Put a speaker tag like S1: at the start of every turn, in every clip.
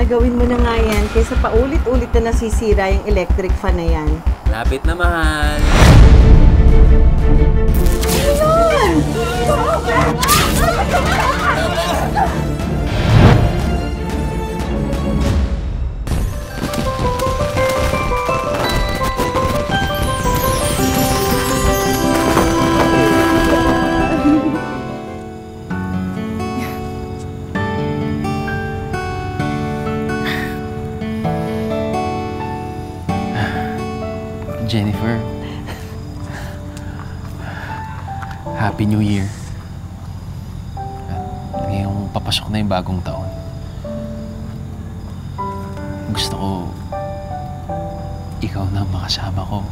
S1: gawin mo na nga yan kaysa paulit-ulit na nasisira yung electric fan na yan.
S2: Lapit na, mahal.
S3: Jennifer, Happy New Year. At ngayong papasok na yung bagong taon. Gusto ko ikaw na makasama ko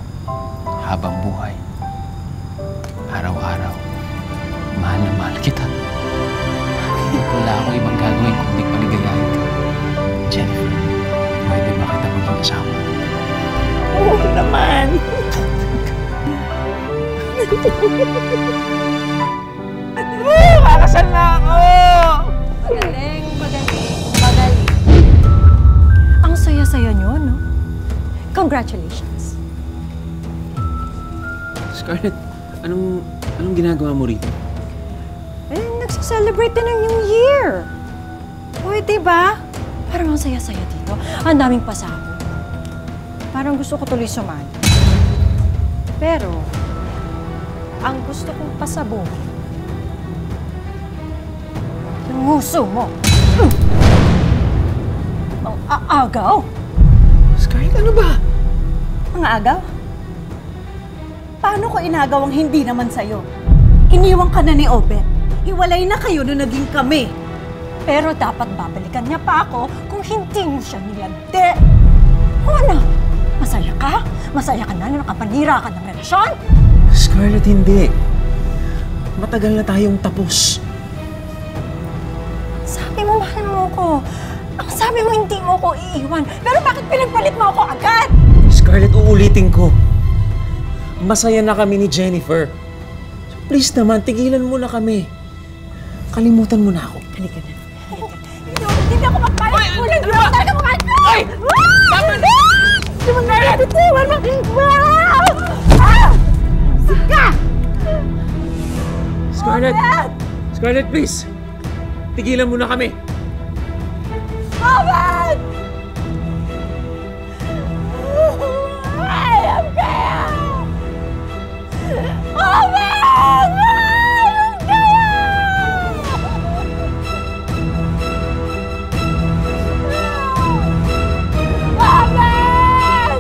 S3: habang buhay. Araw-araw, mahal na mahal kita. Wala akong ibang gagawin kundi paligayahin ka. Jennifer, pwede ba kita maging kasama?
S1: Oo naman.
S2: Kakasal na ako!
S4: Magaling, magaling, magaling. Ang saya-saya nyo, no? Congratulations.
S3: Scarlett, anong ginagawa mo rito?
S4: Eh, nagsaselebrate din ng New Year. Pwede ba? Parang ang saya-saya dito. Ang daming pasabog. Parang gusto ko tuloy sumali. Pero, ang gusto kong pasabugin, yung nguso mo. Ang aagaw.
S3: Scarlett, ano ba?
S1: Mga agaw? Paano ko inagaw ang hindi naman sa'yo? Iniwang ka na ni Obet. Hiwalay na kayo nung naging kami.
S4: Pero dapat babalikan niya pa ako kung hindi mo siya nilagde. O ano? Masaya ka? Masaya ka na nakapanira ka ng relasyon?
S3: Scarlett, hindi. Matagal na tayong tapos.
S4: Sabi mo, mahal mo ko. Ang sabi mo, hindi mo ko iiwan. Pero bakit pinagpalit mo ako agad?
S3: Scarlett, uulitin ko. Masaya na kami ni Jennifer. So please naman, tigilan mo na kami. Kalimutan mo na ako.
S1: Halika na.
S4: Hindi ako magpalit. Ulang yun. Talaga magpalit. Ay!
S3: Tama na!
S4: Hindi mo nga yan. Itiwan mo. Ah! Sika!
S3: Scarlett! Scarlett, please! Tigilan mo na kami.
S4: Owen! Ayaw kaya! Owen! Ayaw kaya! Owen!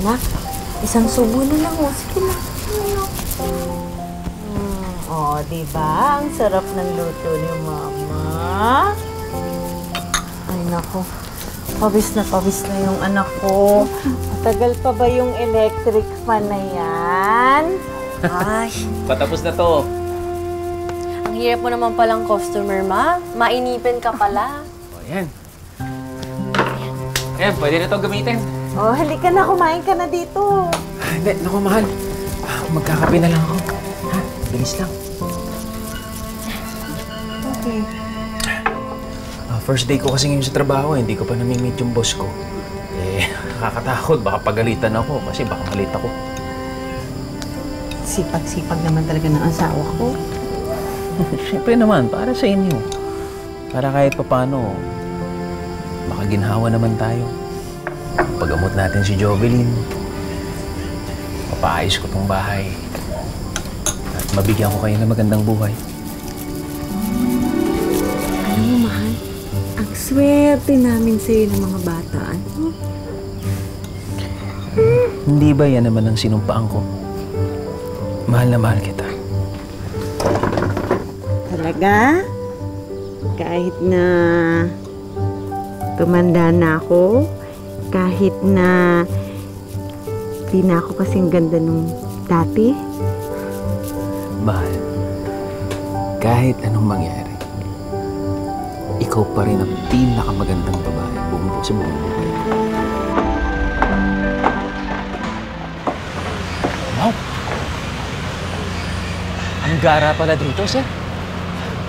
S1: Anak, isang subo na lang. Sige na. Diba? Ang sarap ng luto ni Mama. Ay, naku. Pawis na yung anak ko. Matagal pa ba yung electric fan na yan?
S5: Ay,
S2: Patapos na to.
S5: ang hirap mo naman palang customer, ma. Mainipin ka pala.
S3: O, yan. Ayan, pwede na ito gamitin.
S1: Oh, halika na. Kumain ka na dito.
S3: Hindi, naku, mahal. Magkakape na lang ako. Ha? Bilis lang.
S1: Okay.
S3: First day ko kasi ngayon sa trabaho, hindi ko pa nami-meet yung boss ko. Eh, nakakatakot. Baka pagalitan ako kasi baka malita ako.
S1: Sipag-sipag naman talaga ng asawa ko.
S3: Siyempre naman, para sa inyo. Para kahit paano, makaginhawa naman tayo. Pagamot natin si Jovelyn. Papaayos ko tong bahay. At mabigyan ko kayo ng magandang buhay.
S1: Alam mo, mahal, ang swerte namin sa'yo ng mga bata. Ano?
S3: Hindi ba yan naman ang sinumpaan ko? Mahal na mahal kita.
S1: Talaga? Kahit na tumanda na ako, kahit na di na ako kasing ganda nung dati,
S3: Mahal, kahit anong mangyari, ikaw pa rin ang pinakamagandang babae buong sa buong buhay. Wow! Ang gara pala dito, sir.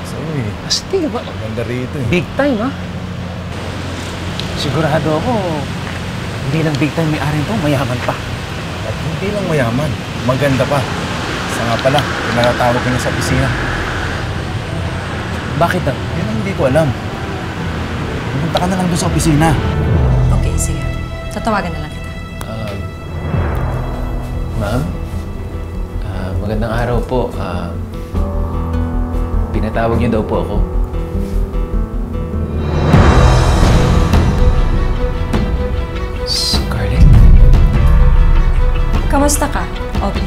S6: Sa'yo eh.
S3: Astig ba?
S6: Ganda rito eh.
S3: Big time, ha? Sigurado ako, hindi lang big time may-ari to, mayaman pa.
S6: At hindi lang mayaman, maganda pa. Isa nga pala, pinatawag ko niya sa opisina.
S3: Bakit daw?
S6: Yun ang hindi ko alam. Pumunta ka na lang doon sa opisina.
S4: Okay, sige. Tatawagan na lang kita.
S3: Ma'am? Magandang araw po. Pinatawag niyo daw po ako. Scarlett?
S4: Kamusta ka, Obi?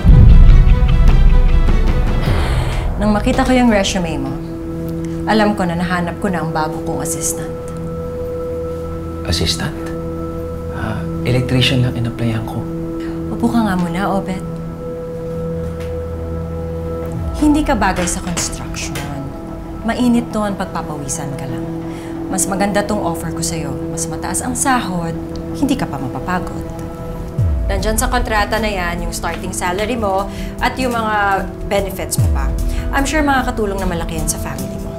S4: Nang makita ko yung resume mo, alam ko na nahanap ko na ang bago kong assistant.
S3: Assistant? Electrician lang in-applyan ko.
S4: Upo ka nga muna, Obet. Hindi ka bagay sa construction. Mainit doon pagpapawisan ka lang. Mas maganda tong offer ko sa'yo. Mas mataas ang sahod, hindi ka pa mapapagod. Nandyan sa kontrata na yan, yung starting salary mo at yung mga benefits mo pa. I'm sure makakatulong na malaki yan sa family mo.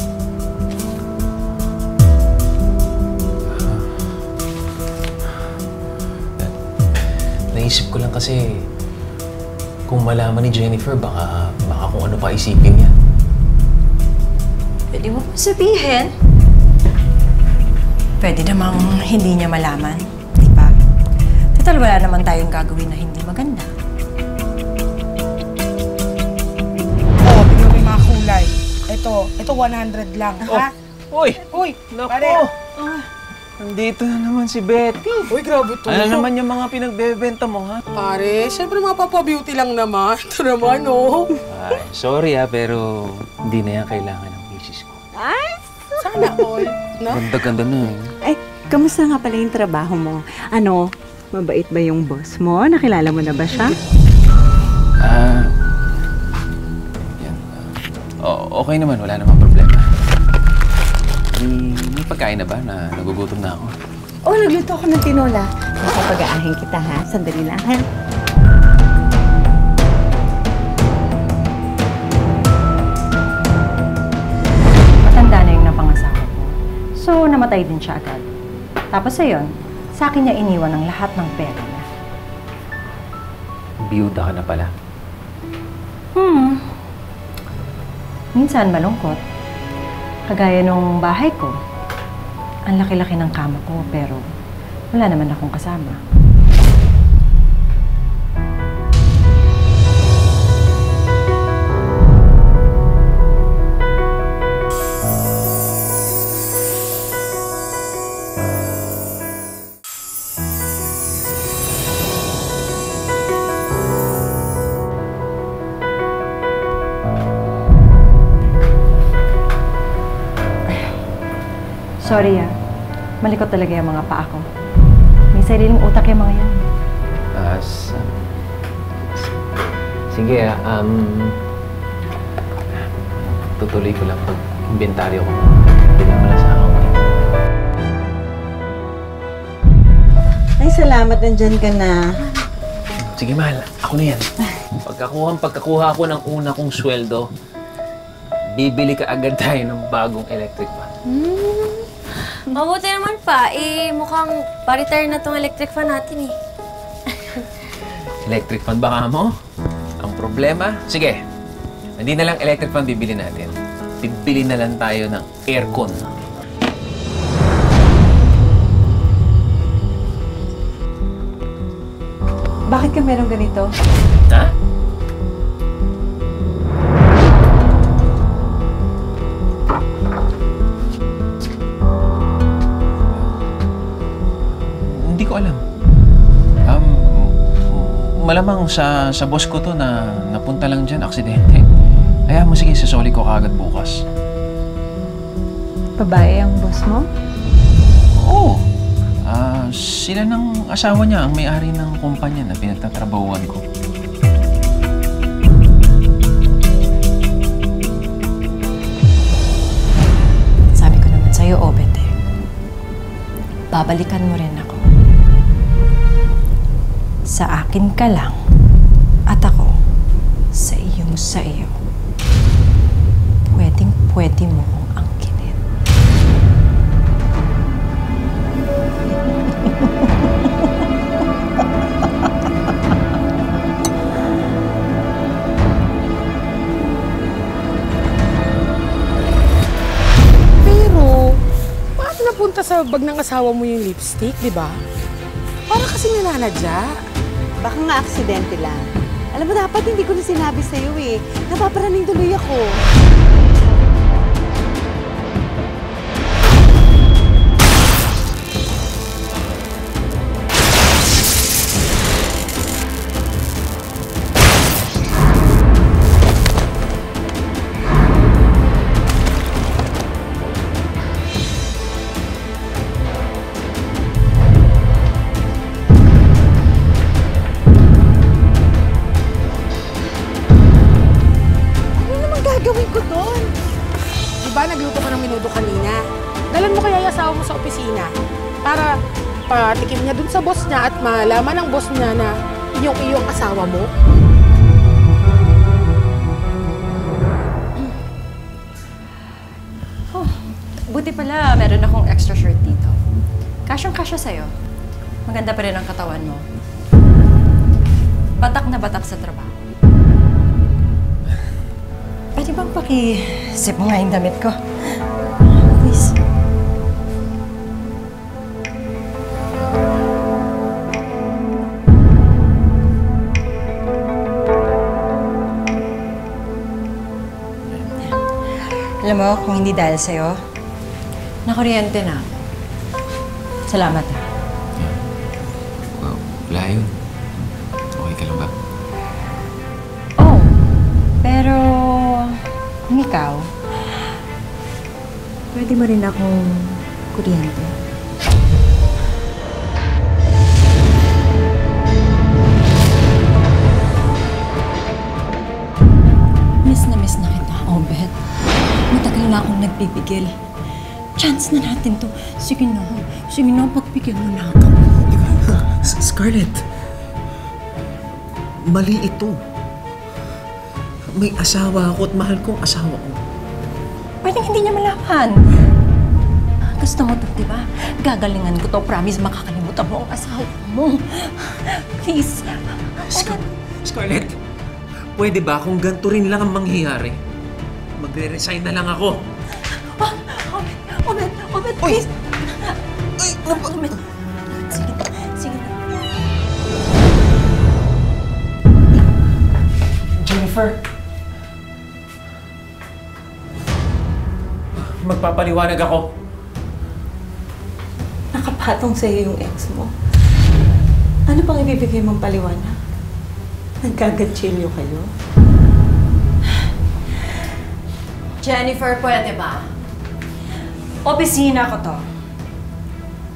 S3: Naisip ko lang kasi kung malaman ni Jennifer, baka kung ano pa isipin niya.
S4: Pwede mo pong sabihin. Pwede namang hindi niya malaman, di ba? Total, wala naman tayong gagawin na hindi maganda.
S7: Oh, tingnan mo yung mga kulay. Ito 100 lang, ha?
S3: Uy!
S7: Uy,
S3: Naku!
S7: pare.
S3: Nandito na naman si Betty.
S7: Uy, grabe to.
S3: Ano naman yung mga pinagbebenta mo, ha?
S7: Pare, syempre mapapa-beauty lang naman. Ito naman, oh.
S3: Ay, sorry pero hindi na yan kailangan ng misis ko.
S7: Sana all, no?
S3: Ganda-ganda na eh.
S1: Ay, kamusta nga pala yung trabaho mo? Ano, mabait ba yung boss mo? Nakilala mo na ba siya?
S3: Yan. Okay naman, wala namang problema. May pagkain na ba na nagugutom na ako?
S1: Oh, nagluto ako ng tinola. Makapag-aahin kita, ha? Sandali lang, ha?
S4: Matanda na yung napangasawa ko. So, namatay din siya agad. Tapos ayun, sa akin niya iniwan ang lahat ng pera niya.
S3: Biyuda ka na pala.
S4: Minsan malungkot. Kagaya nung bahay ko. Ang laki-laki ng kama ko, pero wala naman akong kasama. Sorry malikot talaga yung mga paa ko. May sariling utak yung mga yan.
S3: Sige, tutuloy ko lang pag-inventaryo ko. Hindi na pala sa ako.
S1: Ay, salamat, nandyan ka na.
S3: Sige, mahal. Ako na yan. Pagkakuha ko ng una kong sweldo, bibili ka agad tayo ng bagong electric fan.
S5: Mabuti naman pa. Mukhang pa-retire na tong electric fan natin eh.
S3: Electric fan baka mo? Ang problema? Sige, hindi na lang electric fan bibili natin. Bibili na lang tayo ng aircon.
S1: Bakit ka meron ganito?
S3: Ha? Hindi ko alam. Malamang sa boss ko to na napunta lang dyan, aksidente. Kaya mo sige, sasoli ko kagad bukas.
S1: Babae ang boss mo?
S3: Oo. Sila ng asawa niya ang may-ari ng kumpanya na pinagtatrabahuan ko.
S4: Sabi ko naman sa'yo, Obet. babalikan mo rin ako. Sa akin ka lang, at ako sa iyo. Pwedeng-pwede mo kong angkinin.
S7: Pero, bakit napunta sa bag ng asawa mo yung lipstick, di ba? Para kasi nananadya.
S1: Baka nga aksidente lang. Alam mo, dapat hindi ko na sinabi sa'yo eh. Napaparaning tuloy ako. Gawin ko doon.
S7: Di ba nagluto ka ng minuto kanina? Dalan mo kaya yung asawa mo sa opisina para patikim niya dun sa boss niya at malaman ng boss niya na iyong asawa mo?
S4: Oh, buti pala meron akong extra shirt dito. Kasyang-kasya sa'yo. Maganda pa rin ang katawan mo. Batak na batak sa trabaho. Pwede bang paki-zip mo nga yung damit ko? Please. Alam mo, kung hindi dahil sa'yo, nakuryente na. Salamat ha.
S3: Wow, wala yun. Okay ka lang ba?
S4: Oh, pero kung ikaw, pwede mo rin akong kuryente. Miss na kita, Obet. Matagal na akong nagpipigil. Chance na natin to. Sige na, pagbigyan mo na ako.
S3: Scarlett, mali ito. May asawa ako at mahal ko ang asawa ko.
S4: Pwedeng hindi niya malaman. Gusto mo to, di ba? Gagalingan ko to. Promise, makakalimutan mo ang asawa mo. Please.
S3: Scarlett, pwede ba kung ganito rin lang ang mangyayari? Magre-resign na lang ako.
S4: Obet, please.
S3: Ay, ano ba?
S4: Obet. Sige na.
S3: Jennifer. Magpapaliwanag ako.
S1: Nakapatong sa'yo yung ex mo. Ano pang ibibigay mong paliwanag? Nagkagatsilyo kayo?
S4: Jennifer, pwede ba? Opisina ko to.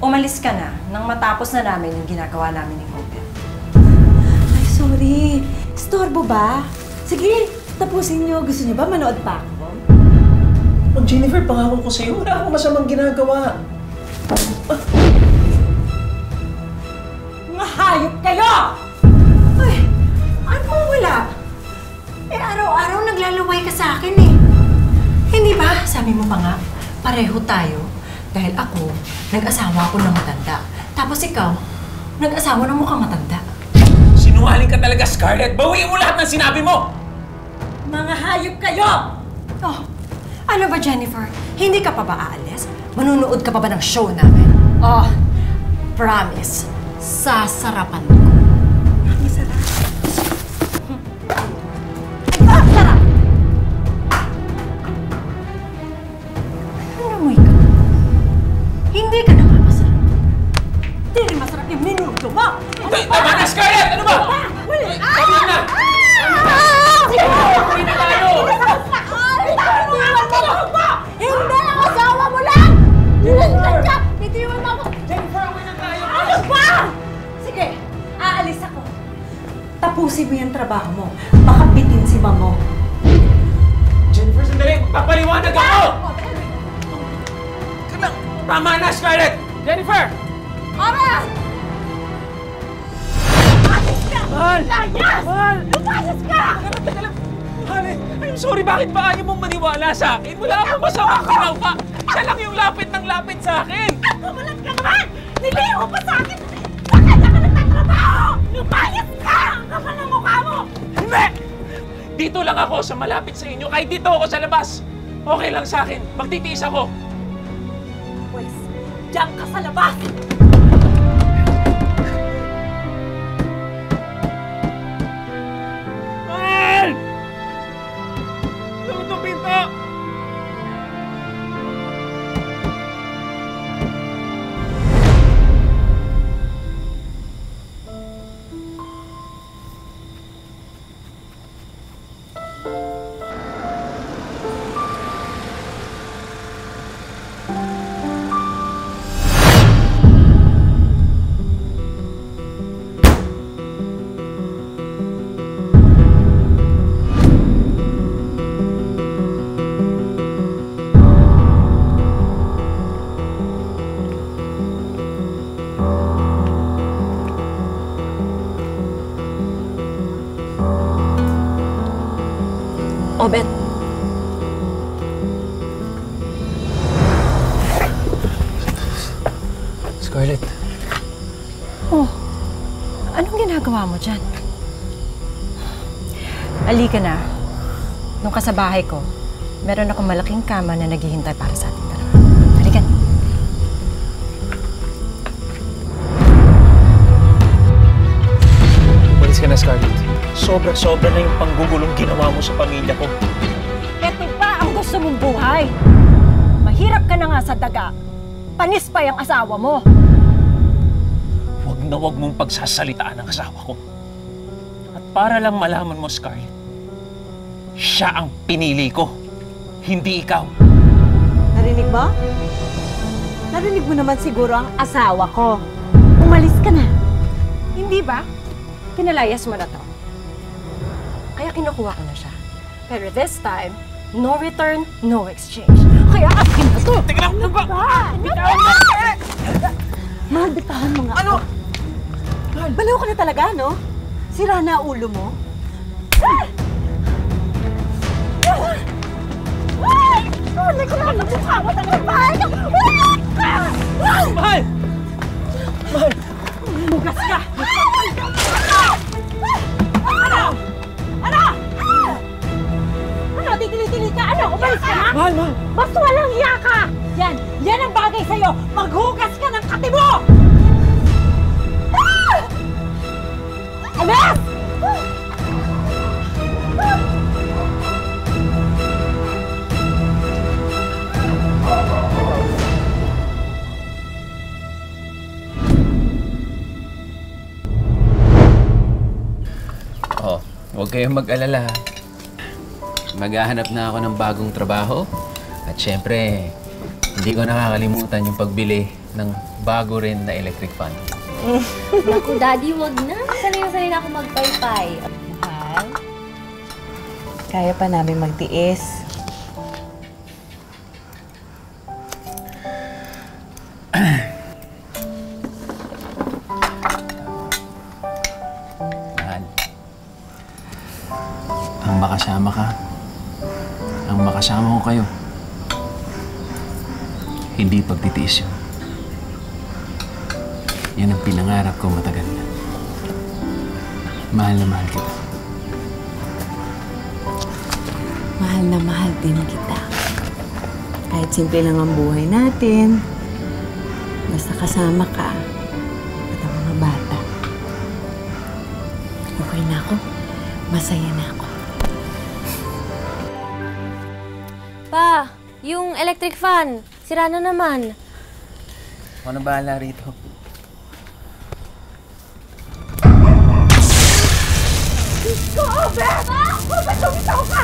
S4: Umalis ka na nang matapos na namin yung ginagawa namin ni Obet.
S1: Ay, sorry. Storbo ba? Sige, tapusin niyo. Gusto niyo ba manood pa ako?
S3: Oh, Jennifer, pangako ko sa'yo, wala akong masamang ginagawa.
S4: Mga hayop kayo! Ay, ano wala? Araw-araw naglalaway ka sa akin eh. Hindi ba? Sabi mo pa nga, pareho tayo. Dahil ako, nag-asawa ako ng matanda. Tapos ikaw, nag-asawa ng mukhang matanda.
S3: Sinungaling ka talaga, Scarlett. Bawiin mo lahat ng sinabi mo!
S4: Mga hayop kayo! Oh, ano ba, Jennifer? Hindi ka pa ba aalis? Manunood ka pa ba ng show namin? Oh, promise, sasarapan ko. Masarap. Ay, sarap! Ano mo ikaw? Hindi ka naman masarap. Hindi rin masarap yung minuto mo!
S3: Tama na, Scarlett! Ano ba? Tama na! Hindi na tayo!
S4: Hindi! Ang asawa mo lang! Nilantan ka! Bitiwan mo ako!
S3: Jennifer, away na tayo!
S4: Ano ba? Sige, aalis ako. Tapusin mo yung trabaho mo. Baka bitin si Mamo.
S3: Jennifer, sandali! Papaliwanag ako! Tama na, Scarlett! Jennifer!
S5: Oras!
S3: Mahal!
S5: Layas!
S3: Mahal!
S5: Lumayas ka!
S3: Teka lang! Mahal, I'm sorry, bakit ba ayaw mong maniwala sa akin? Wala akong masamang ginawa. Siya lang yung lapit ng lapit sa akin.
S5: Kumulat ka naman! Niliho pa sa akin! Bakit ka nagtatrabaho? Lumayas ka! Kapal ang mukha mo!
S3: Hindi! Dito lang ako sa malapit sa inyo. Kahit dito ako sa labas. Okay lang sa akin. Magtitiis ako.
S5: Pwes, diyan ka sa labas!
S3: Mahal! Luto pinto!
S4: Obet,
S3: Scarlett,
S4: anong ginagawa mo dyan? Halika na. Nung ka sa bahay ko, meron akong malaking kama na naghihintay para sa ating dalawa. Halika na.
S3: umalis ka na, Scarlett. Sobra-sobra na yung panggugulong ginawa mo sa pamilya ko.
S4: Ito pa ang gusto mong buhay. Mahirap ka na nga sa daga. Panis pa yung asawa mo.
S3: Huwag na huwag mong pagsasalitaan ang asawa ko. At para lang malaman mo, Scarlett, siya ang pinili ko, hindi ikaw.
S1: Narinig mo? Narinig mo naman siguro ang asawa ko. Umalis ka na.
S4: Hindi ba? Pinalayas mo na to. Kaya kinukuha ko na siya. Pero this time, no return, no exchange. Kaya akin na to!
S3: Teka lang! Ano ba?
S1: Mahal, bitawan mo nga. Ano? Mahal, baliw ka na talaga, no? Sira na ulo mo.
S5: Hindi ko lang mukha mo talaga! Mahal!
S3: Mahal! Mahal!
S5: Mugas ka! Ano? Ano? Ano? Titili-tili ka? Ano? Umalis ka na?
S3: Mahal! Mahal!
S5: Basta walang hiya ka! Yan ang bagay sa'yo! Maghugas ka ng kati mo! Alas!
S3: Oh, huwag kayong mag-alala. Maghahanap na ako ng bagong trabaho. At syempre, hindi ko nakakalimutan yung pagbili ng bago rin na electric fan.
S5: Naku, Daddy, wag na. Sanay na ako magpaypay.
S1: Mahal, kaya pa namin magtiis.
S3: Mahal, ang makasama ka, ang makasama ko kayo, hindi pagtitiis yun. Yan ang pinangarap ko matagal na. Mahal na mahal kita.
S1: Mahal na mahal din kita. Kahit simple lang ang buhay natin, basta kasama ka at ang mga bata. Okay na ako. Masaya na ako.
S5: Pa, yung electric fan, sira na naman.
S3: Ako na bahala rito.
S5: Go, Obet! Obet, lumitaw ka!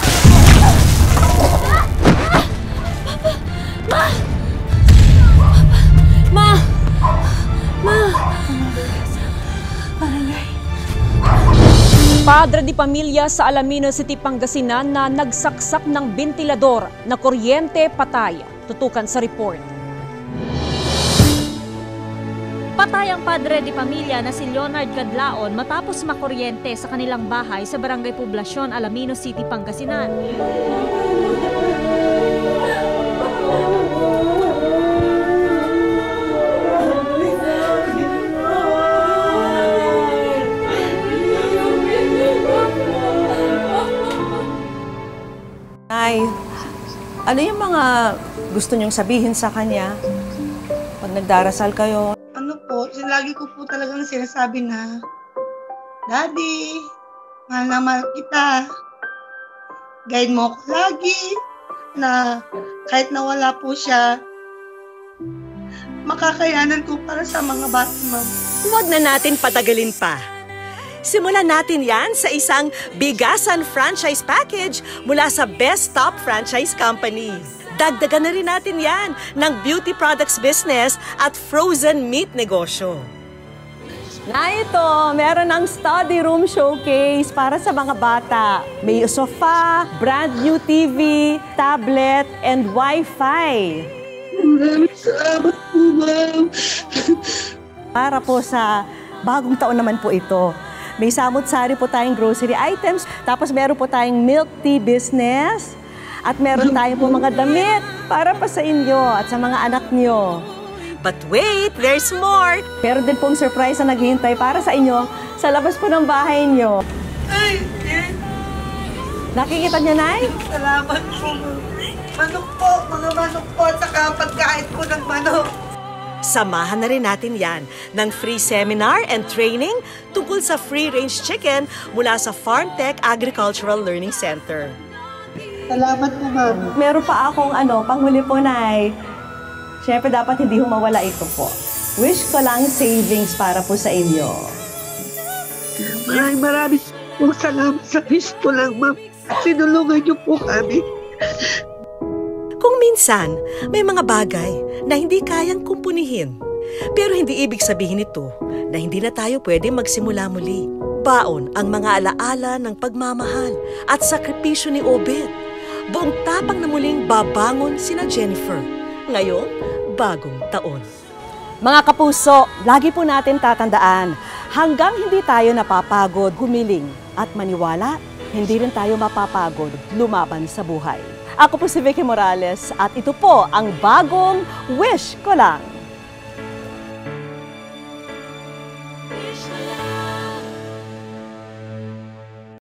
S8: Padre de pamilya sa Alamino City, Pangasinan na nagsaksak ng bentilador na kuryente patay. Tutukan sa report. Namatay ang padre de pamilya na si Leonard Cadlaon matapos makuryente sa kanilang bahay sa Barangay Poblacion, Alaminos City, Pangasinan.
S9: Nay, ano yung mga gusto niyong sabihin sa kanya pag nagdarasal kayo?
S10: Ano po, lagi ko po talagang sinasabi na, Daddy, mahal na mahal kita. Guide mo ako lagi na kahit nawala po siya, makakayanan ko para sa mga bata, ma'am.
S11: Huwag na natin patagalin pa. Simulan natin yan sa isang bigasan franchise package mula sa Best Top Franchise Company. Dagdagan na rin natin yan ng beauty products business at frozen meat negosyo.
S9: Na ito, meron ng study room showcase para sa mga bata. May sofa, brand new TV, tablet, and Wi-Fi.
S10: Maraming salamat po, ma'am.
S9: Para po sa bagong taon naman po ito. May samut-sari po tayong grocery items, tapos meron po tayong milk tea business, at meron tayong po mga damit para pa sa inyo at sa mga anak nyo.
S11: But wait, there's more!
S9: Meron din pong surprise na naghihintay para sa inyo sa labas po ng bahay nyo.
S10: Ay,
S9: Nakikita niyo, Nay?
S10: salamat po, ma'am. Manok po, mga manok po, at saka pagkain po ng manok.
S11: Samahan na rin natin yan ng free seminar and training tungkol sa free-range chicken mula sa FarmTech Agricultural Learning Center.
S10: Salamat po, ma'am.
S9: Meron pa akong panghuli po, Nay. Siyempre, dapat hindi humawala ito po. Wish ko lang savings para po sa inyo.
S10: Maraming po salamat sa wish ko lang, ma'am. Sinulungan niyo po kami.
S11: Kung minsan, may mga bagay na hindi kayang kumpunihin. Pero hindi ibig sabihin ito na hindi na tayo pwede magsimula muli. Baon ang mga alaala ng pagmamahal at sakripisyo ni Obed. Buong tapang na muling babangon sina Jennifer. Ngayong bagong taon.
S9: Mga kapuso, lagi po natin tatandaan, hanggang hindi tayo napapagod humiling at maniwala, hindi rin tayo mapapagod lumaban sa buhay. Ako po si Vicky Morales at ito po ang bagong Wish Ko Lang.